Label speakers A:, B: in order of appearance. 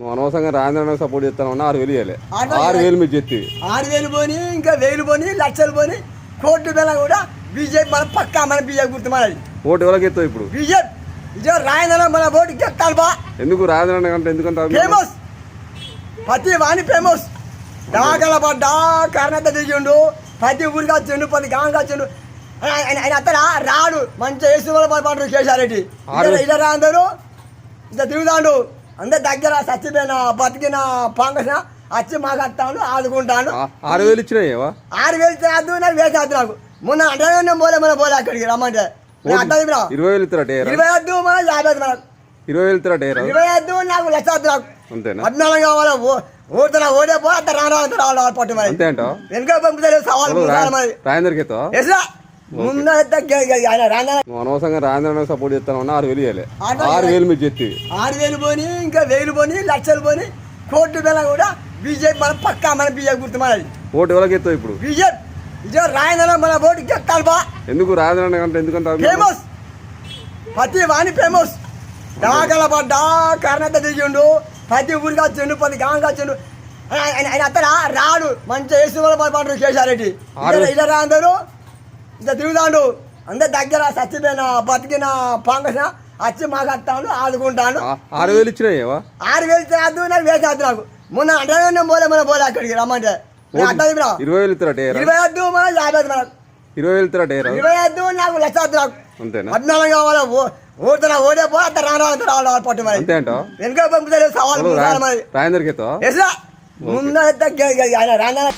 A: నువ్వు అనవసరంగా రాజేంద్ర సపోర్ట్ చేస్తాను 6,000 ఇవ్వాలి. 6,000 మీరు చెప్తే
B: 6,000 పోని ఇంకా 1,000 పోని లక్షలు పోని కోర్టు వేళ కూడా బీజేపీ మన పక్కా మన బీజేపీ గుర్తు మనది.
A: ఓటు ఎవరికి ఎత్తావు ఇప్పుడు?
B: బీజేపీ విజయ రాజేంద్ర మన ఓటు ఎక్కాలి బా.
A: ఎందుకు రాజేంద్ర అంటే ఎందుకంటే
B: ఫేమస్ ప్రతి వాణి ఫేమస్. డాగల పడ్డా కర్ణత దిగిండు, ప్రతి ఊరికి వచ్చిండు, ప్రతి గాంగా వచ్చిండు. ఆయన అత్తరా రాడు మంచిగా వేసు పండు కేశారెడ్డి ఇలా రాందరు ఇంత తిరుగుతాడు. అందరు దగ్గర చచ్చిపోయిన బతికిన పాంగసిన వచ్చి మాకు వస్తాడు ఆదుకుంటాడు.
A: 6,000 ఇచ్చినాయేవా?
B: 6,000 చేద్దు నాకు వేసేద్దు. నాకు మొన్న అంటే పోలే అక్కడికి రమ్మంటే
A: 20,000 ఇస్తారట.
B: 20 మన 50 మనకు
A: 20,000 ఇస్తారట.
B: 20 నాకు లక్ష నాకు
A: అంతేనా?
B: 14 కావాలి. ఓడుతున్నా ఓడే పో అంత రావాలి పట్టు మరి
A: అంతే అంటావు.
B: వెనుక పంపుతారు సవాలు మరి
A: రాజేంద్రకి ఎత్తావా?
B: ముందు
A: నువ్వు అనవసరంగా రాజేంద్ర సపోర్ట్ చేస్తాను 6,000 ఇవ్వాలి. 6,000 మీరు చెప్తే
B: 6,000 పోని ఇంకా 1,000 పోని లక్షలు పోని కోర్టు వేళ కూడా బీజేపీ మన పక్కా మన బీజేపీ గుర్తు మనది.
A: ఓటు ఎవరికి ఎత్తావు ఇప్పుడు?
B: బీజేపీ విజయ రాజేంద్ర మన ఓటు ఎక్కాలి బా.
A: ఎందుకు రాజేంద్ర అంటే ఎందుకంటే
B: ఫేమస్ ప్రతి వాణి ఫేమస్. డాగల పడ్డా కర్ణత దిగిండు, ప్రతి ఊరికి వచ్చిండు, ప్రతి గాంగా వచ్చిండు. ఆయన అత్తరా రాడు మంచిగా వేసు పండు కేశారెడ్డి ఇలా రాందరు ఇంత తిరుగుతాడు. అందరు దగ్గర చచ్చిపోయిన బతికిన పాంగసిన వచ్చి మాకు వస్తాడు ఆదుకుంటాడు.
A: 6,000 ఇచ్చినాయేవా?
B: 6,000 చేద్దు నాకు వేసేద్దు. నాకు మొన్న అంటే పోలే అక్కడికి రమ్మంటే
A: 20,000 ఇస్తారట.
B: 20 మన 50 మనకు
A: 20,000 ఇస్తారట.
B: 20 నాకు లక్ష నాకు
A: అంతేనా?
B: 14 కావాలి. ఓడుతున్నా ఓడే పో అంత రావాలి పట్టు మరి
A: అంతే అంటావు.
B: వెనుక పంపుతారు సవాలు మరి
A: రాజేంద్రకి ఎత్తావా?
B: ముందు ఆయన రాజేంద్ర